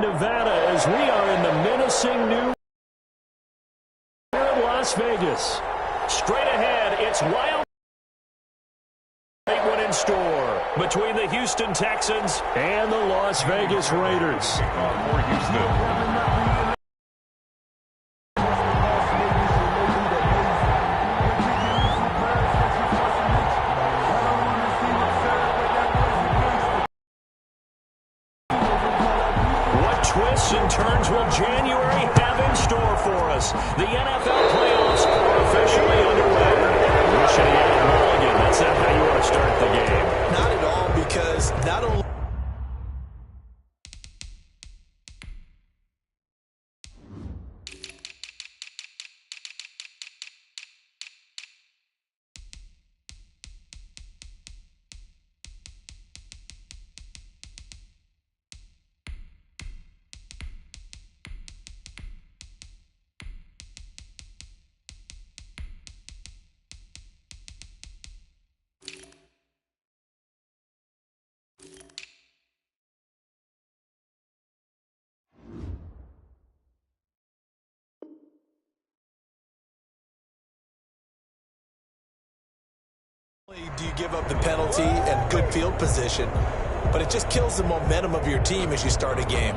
in Nevada as we are in the menacing new Las Vegas. Straight ahead, it's wild. Great one in store between the Houston Texans and the Las Vegas Raiders. For Houston. Twists and turns will January have in store for us. The NFL playoffs are officially underway. Wishing he had a mulligan. That's not how you want to start the game. Not at all, because not only... do you give up the penalty and good field position, but it just kills the momentum of your team as you start a game.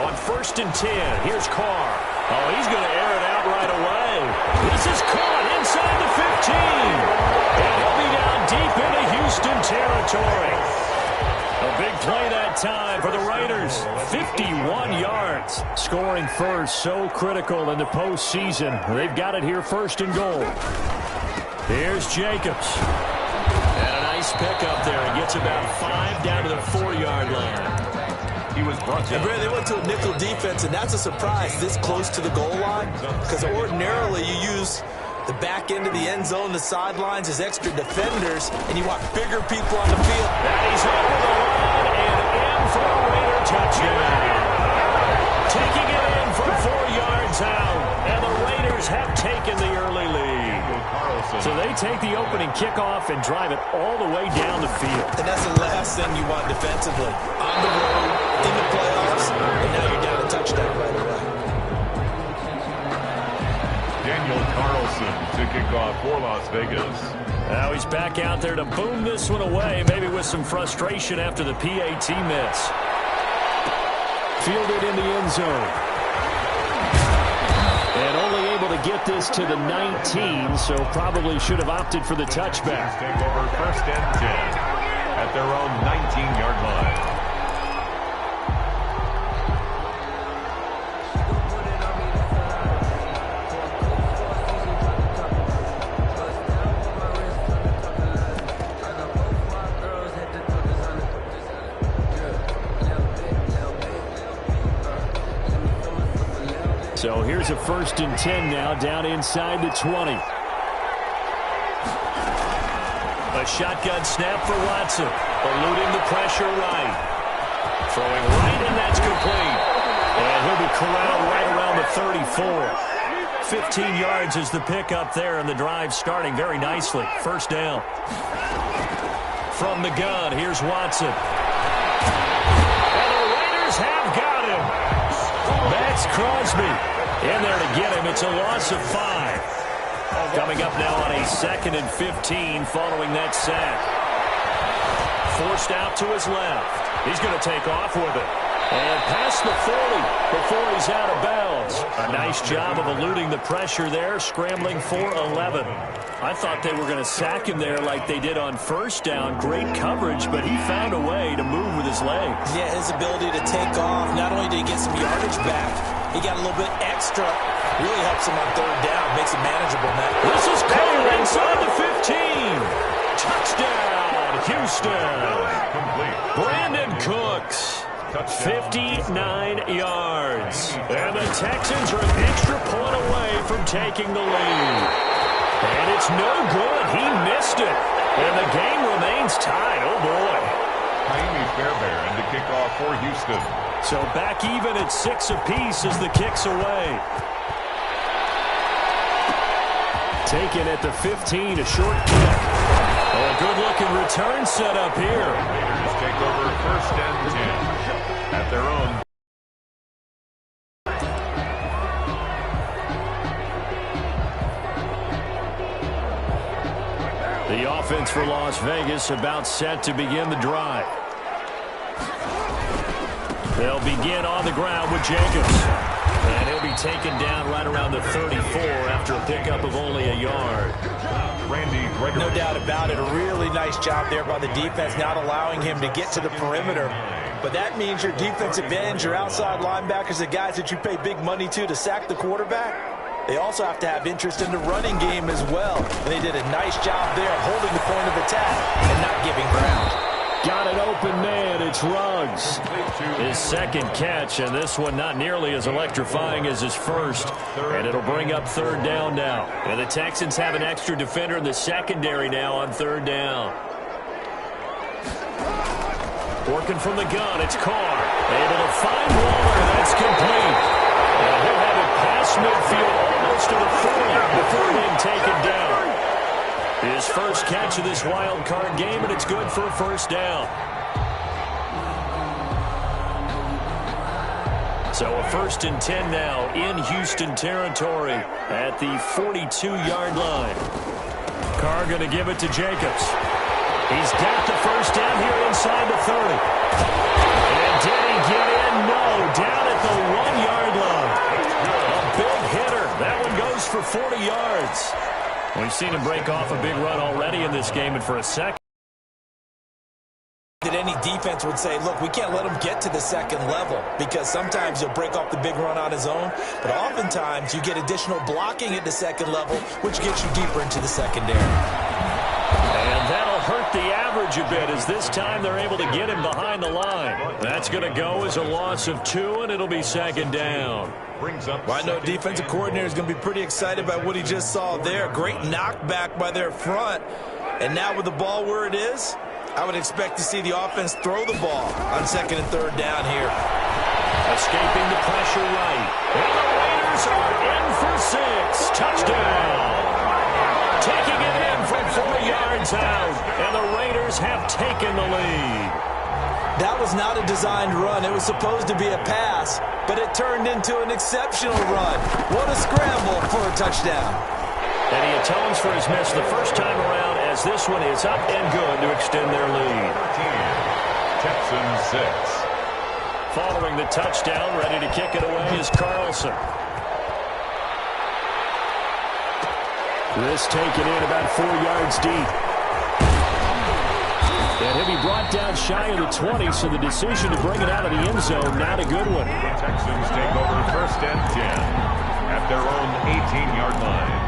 On 1st and 10, here's Carr. Oh, he's going to air it out right away. This is caught inside the 15. And he'll be down deep into Houston territory. A big play that time for the Raiders. 51 yards. Scoring first, so critical in the postseason. They've got it here 1st and goal. Here's Jacobs. And a nice pickup there. He gets about 5 down to the 4-yard line. He was brought down. They went to a nickel defense, and that's a surprise this close to the goal line, because ordinarily you use the back end of the end zone, the sidelines as extra defenders, and you want bigger people on the field. And he's over the line and in for a Raider touchdown. Taking it in from 4 yards out, and the Raiders have taken the early lead. So they take the opening kickoff and drive it all the way down the field. And that's the last thing you want defensively. On the road, in the playoffs, and now you're down a touchdown right away. Daniel Carlson to kick off for Las Vegas. Now he's back out there to boom this one away, maybe with some frustration after the PAT miss. Fielded in the end zone. And only able to get this to the 19, so probably should have opted for the touchback. Take over 1st and 10 at their own 19-yard line. So here's a 1st and 10 now, down inside the 20. A shotgun snap for Watson, eluding the pressure right. Throwing right, and that's complete. And he'll be corralled right around the 34. 15 yards is the pickup there, and the drive starting very nicely. 1st down. From the gun, here's Watson. And the Raiders have got him. That's Crosby. In there to get him. It's a loss of 5. Coming up now on a 2nd and 15 following that sack. Forced out to his left. He's going to take off with it. And past the 40 before he's out of bounds. A nice job of eluding the pressure there, scrambling for 11. I thought they were going to sack him there like they did on 1st down. Great coverage, but he found a way to move with his legs. Yeah, his ability to take off. Not only did he get some yardage back, he got a little bit extra. Really helps him on 3rd down. Makes it manageable now. This is caught inside the 15. Touchdown, Houston. Complete. Brandon Cooks. 59 yards. And the Texans are an extra point away from taking the lead. And it's no good. He missed it. And the game remains tied. Oh, boy. Jaime Fairbairn to kick off for Houston. So back even at 6 apiece as the kick's away. Taken at the 15, a short kick. Oh, a good-looking return set up here. Raiders take over 1st and 10 at their own. The offense for Las Vegas about set to begin the drive. They'll begin on the ground with Jacobs. And he'll be taken down right around the 34 after a pickup of only a yard. No doubt about it. A really nice job there by the defense, not allowing him to get to the perimeter. But that means your defensive ends, your outside linebackers, the guys that you pay big money to sack the quarterback, they also have to have interest in the running game as well. And they did a nice job there of holding the point of attack and not giving ground. Got an open man. It's Ruggs. His second catch, and this one not nearly as electrifying as his first. And it'll bring up 3rd down now. And the Texans have an extra defender in the secondary now on 3rd down. Working from the gun, it's Carr. Able to find Waller. That's complete. And he'll have it past midfield almost to the 40 before being taken down. His first catch of this wild card game, and it's good for a 1st down. So a 1st and 10 now in Houston territory at the 42-yard line. Carr going to give it to Jacobs. He's got the 1st down here inside the 30. And did he get in? No, down at the 1-yard line. A big hitter. That one goes for 40 yards. We've seen him break off a big run already in this game, and for a second. That any defense would say, look, we can't let him get to the 2nd level, because sometimes he'll break off the big run on his own, but oftentimes you get additional blocking at the 2nd level, which gets you deeper into the secondary. And that'll hurt the average a bit, as this time they're able to get him behind the line. That's going to go as a loss of 2, and it'll be 2nd down. Well, I know defensive coordinator is going to be pretty excited about what he just saw there. Great knockback by their front. And now with the ball where it is, I would expect to see the offense throw the ball on 2nd and 3rd down here. Escaping the pressure right. And the Raiders are in for 6. Touchdown. Taking it in from 4 yards out. And the Raiders have taken the lead. That was not a designed run. It was supposed to be a pass, but it turned into an exceptional run. What a scramble for a touchdown. And he atones for his miss the first time around, as this one is up and good to extend their lead. Texans 6. Following the touchdown, ready to kick it away is Carlson. This taken in about 4 yards deep. And he'll be brought down shy of the 20, so the decision to bring it out of the end zone, not a good one. The Texans take over 1st and 10 at their own 18-yard line.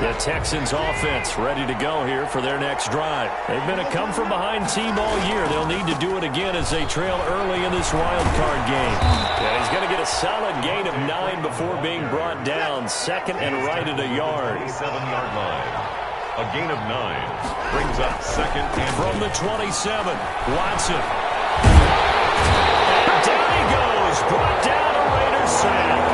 The Texans offense ready to go here for their next drive. They've been a come-from-behind team all year. They'll need to do it again as they trail early in this wild card game. And he's going to get a solid gain of 9 before being brought down. 2nd and right at a yard. 7-yard line. A gain of 9 brings up 2nd and from the 27. Watson. And down he goes. Brought down a Raiders sack.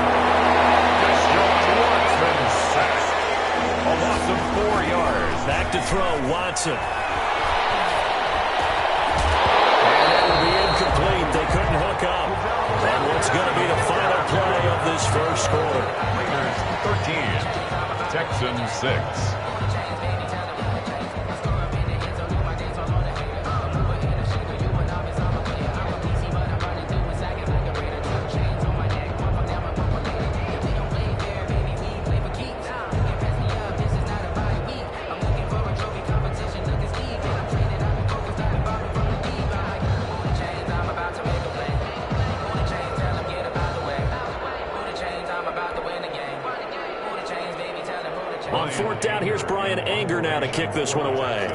A loss of 4 yards. Back to throw, Watson. And it will be incomplete. They couldn't hook up. And what's going to be the final play of this first quarter? Raiders 13, Texans 6. On 4th down, here's Brian Anger now to kick this one away.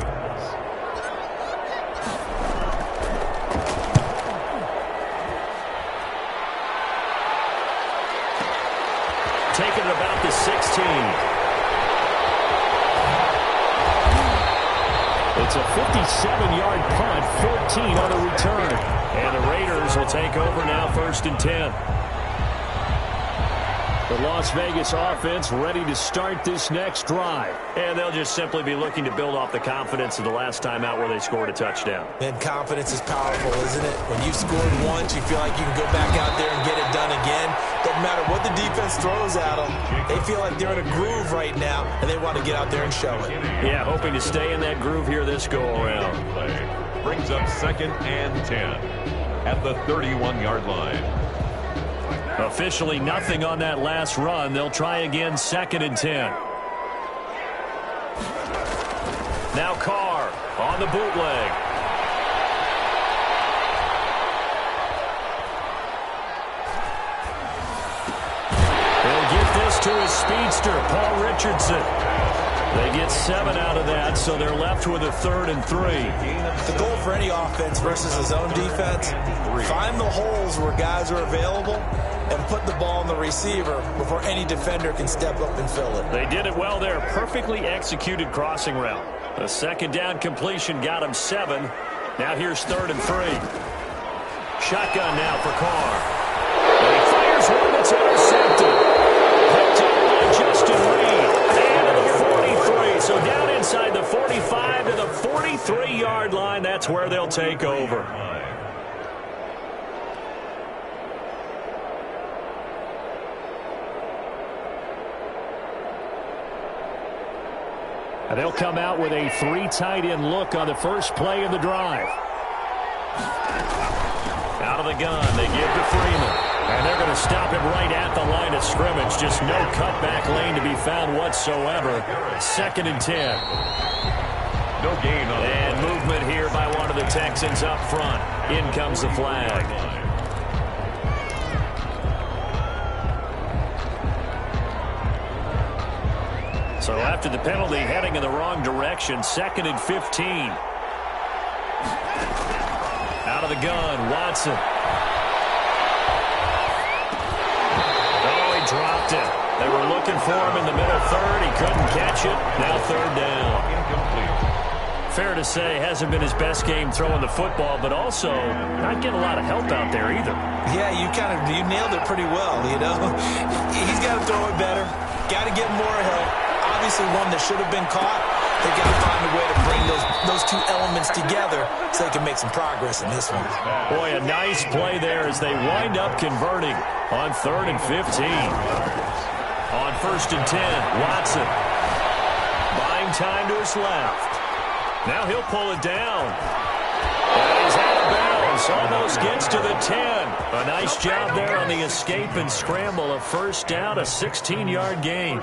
It's a 57-yard punt, 14 on the return. And the Raiders will take over now, 1st and 10. The Las Vegas offense ready to start this next drive. And they'll just simply be looking to build off the confidence of the last time out where they scored a touchdown. And confidence is powerful, isn't it? When you've scored once, you feel like you can go back out there and get it done again. Doesn't matter what the defense throws at them. They feel like they're in a groove right now, and they want to get out there and show it. Yeah, hoping to stay in that groove here this go-around. Brings up 2nd and 10 at the 31-yard line. Officially nothing on that last run. They'll try again, 2nd and 10. Now Carr on the bootleg. He'll get this to his speedster, Paul Richardson. They get 7 out of that, so they're left with a 3rd and 3. The goal for any offense versus his own defense, find the holes where guys are available and put the ball on the receiver before any defender can step up and fill it. They did it well there. Perfectly executed crossing route. A 2nd down completion got him 7. Now here's 3rd and 3. Shotgun now for Carr. And he fires one that's intercepted. Picked up by Justin Reed. And to the 43. So down inside the 45 to the 43-yard line. That's where they'll take over. And they'll come out with a 3 tight end look on the first play of the drive. Out of the gun, they give to Freeman. And they're going to stop him right at the line of scrimmage. Just no cutback lane to be found whatsoever. 2nd and 10. No gain on it. And movement here by one of the Texans up front. In comes the flag. So after the penalty, heading in the wrong direction, 2nd and 15. Out of the gun, Watson. Oh, he dropped it. They were looking for him in the middle 3rd. He couldn't catch it. Now 3rd down. Incomplete. Fair to say, hasn't been his best game throwing the football, but also not getting a lot of help out there either. Yeah, you nailed it pretty well, you know. He's got to throw it better. Got to get more help. Obviously one that should have been caught. They've got to find a way to bring those two elements together so they can make some progress in this one. Boy, a nice play there as they wind up converting on 3rd and 15. On 1st and 10, Watson. Buying time to his left. Now he'll pull it down. And he's out of bounds. Almost gets to the 10. A nice job there on the escape and scramble. A 1st down, a 16-yard gain.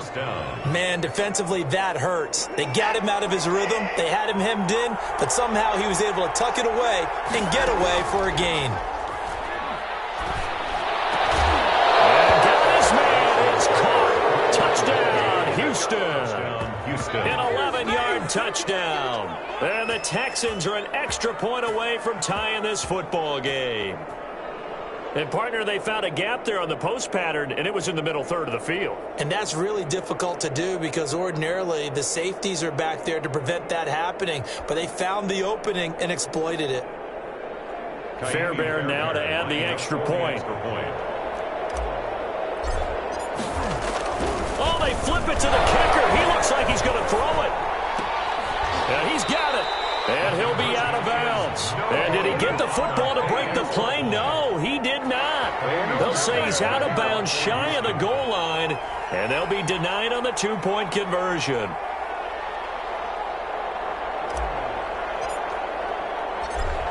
Man, defensively, that hurts. They got him out of his rhythm. They had him hemmed in, but somehow he was able to tuck it away and get away for a gain. And got his man. It's caught. Touchdown, Houston. An 11-yard touchdown. And the Texans are an extra point away from tying this football game. And, partner, they found a gap there on the post pattern, and it was in the middle 3rd of the field. And that's really difficult to do because ordinarily the safeties are back there to prevent that happening. But they found the opening and exploited it. Fairbairn now to add the extra point. Oh, they flip it to the kicker. He looks like he's going to throw it. And he's got it. And he'll be out of bounds. And did he get the football to break the play? No, he did not. They'll say he's out of bounds, shy of the goal line, and they'll be denied on the 2-point conversion.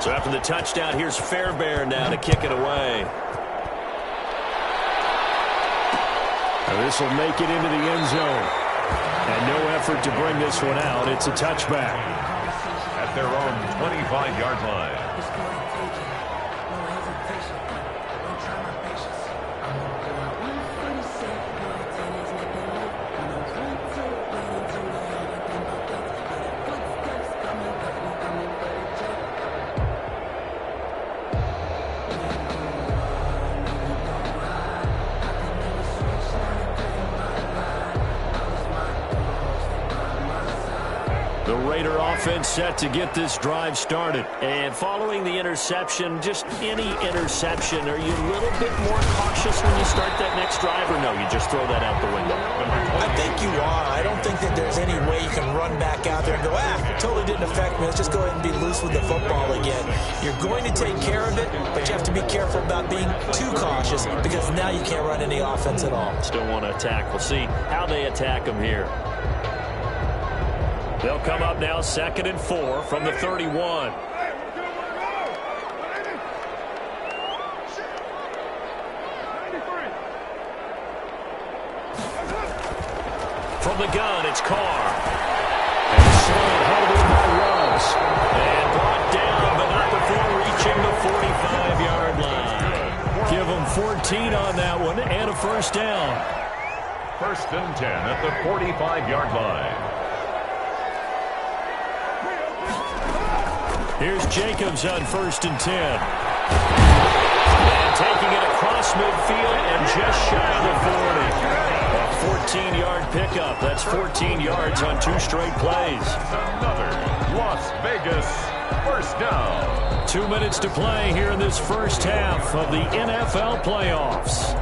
So after the touchdown, here's Fairbairn now to kick it away. And this will make it into the end zone. And no effort to bring this one out. It's a touchback. At their own 25-yard line. The Raider offense set to get this drive started. And following the interception, just any interception, are you a little bit more cautious when you start that next drive, or no, you just throw that out the window? I think you are. I don't think that there's any way you can run back out there and go, totally didn't affect me. Let's just go ahead and be loose with the football again. You're going to take care of it, but you have to be careful about being too cautious because now you can't run any offense at all. Still want to attack. We'll see how they attack them here. They'll come up now 2nd and 4 from the 31. From the gun, it's Carr. And Sloan held in by Ruggs. And brought down, but not before reaching the 45-yard line. Give them 14 on that one and a first down. 1st and 10 at the 45-yard line. Here's Jacobs on 1st and 10. And taking it across midfield and just shy of the 40. A 14-yard pickup. That's 14 yards on 2 straight plays. Another Las Vegas first down. 2 minutes to play here in this first half of the NFL playoffs.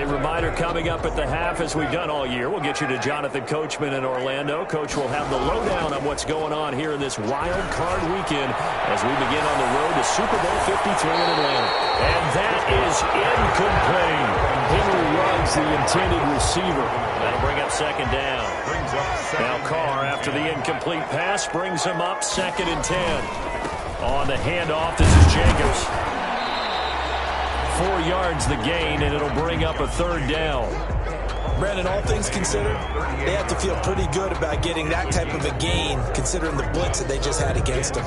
Reminder coming up at the half, as we've done all year. We'll get you to Jonathan Coachman in Orlando. Coach will have the lowdown on what's going on here in this wild card weekend as we begin on the road to Super Bowl 53 in Atlanta. And that is incomplete. Henry Ruggs, the intended receiver. That'll bring up 2nd down. Now Carr, after the incomplete pass, brings him up 2nd and 10. On the handoff, this is Jacobs. 4 yards the gain, and it'll bring up a 3rd down. Brandon, all things considered, they have to feel pretty good about getting that type of a gain, considering the blitz that they just had against them.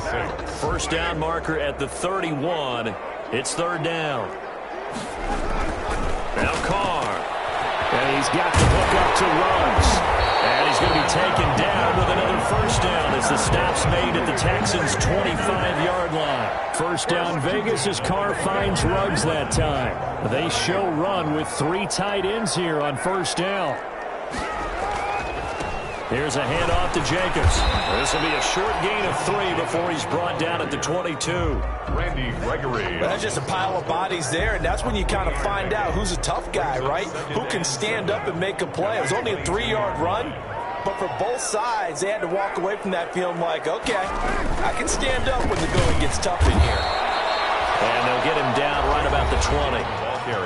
First down marker at the 31. It's 3rd down. Now Carr. And he's got the hook up to Ruggs. And he's going to be taken down with another first down as the stop's made at the Texans' 25-yard line. First down Vegas as Carr finds Ruggs that time. They show run with 3 tight ends here on first down. Here's a handoff to Jacobs. This will be a short gain of 3 before he's brought down at the 22. Randy Gregory. Well, that's just a pile of bodies there, and that's when you kind of find out who's a tough guy, right? Who can stand up and make a play. It was only a 3-yard run, but for both sides, they had to walk away from that feeling like, okay, I can stand up when the going gets tough in here. And they'll get him down right about the 20.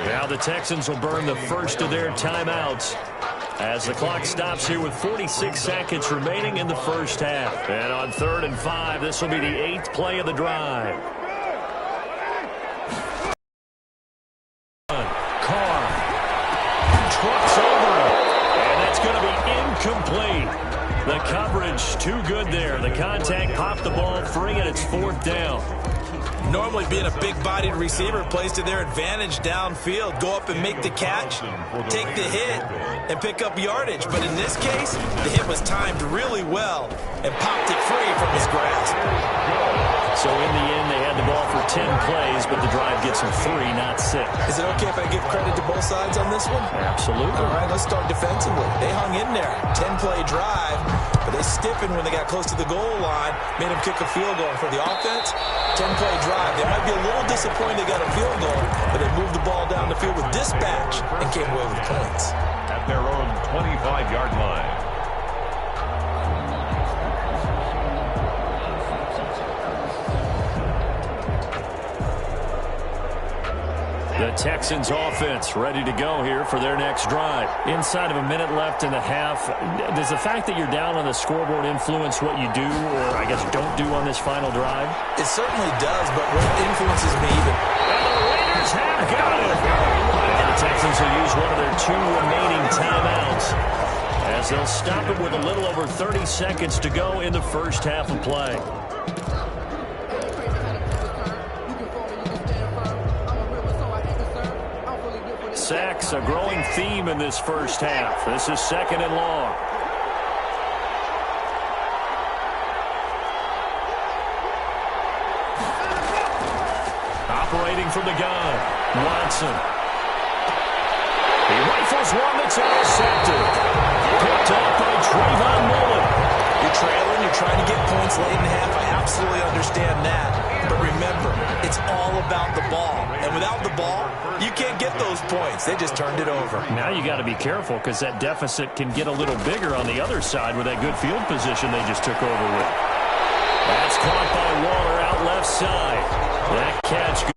Now the Texans will burn the first of their timeouts as the clock stops here with 46 seconds remaining in the first half. And on 3rd and 5, this will be the 8th play of the drive. Carr trucks over him, and that's going to be incomplete. The coverage too good there. The contact popped the ball free, and it's 4th down. Normally being a big-bodied receiver plays to their advantage downfield. Go up and make the catch, take the hit, and pick up yardage. But in this case, the hit was timed really well and popped it free from his grasp. So in the end, they had the ball for 10 plays, but the drive gets them 3, not 6. Is it okay if I give credit to both sides on this one? Absolutely. All right, let's start defensively. They hung in there. 10-play drive, but they stiffened when they got close to the goal line, made them kick a field goal. For the offense, 10-play drive. They might be a little disappointed they got a field goal, but they moved the ball down the field with dispatch and came away with points. At their own 25-yard line. The Texans offense ready to go here for their next drive. Inside of a minute left in the half, does the fact that you're down on the scoreboard influence what you do, or I guess don't do on this final drive? It certainly does, but what influences me even... And the Raiders have got it! And the Texans will use one of their 2 remaining timeouts as they'll stop it with a little over 30 seconds to go in the first half of play. Sacks, a growing theme in this first half. This is 2nd and long. Operating from the gun, Watson. rifles one that's intercepted. Picked up by Trayvon Mullen. You're trailing, you're trying to get points late in half. I absolutely understand that. But remember, it's all about the ball. And without the ball, you can't get those points. They just turned it over. Now you got to be careful because that deficit can get a little bigger on the other side with that good field position they just took over with. That's caught by Waller out left side. That catch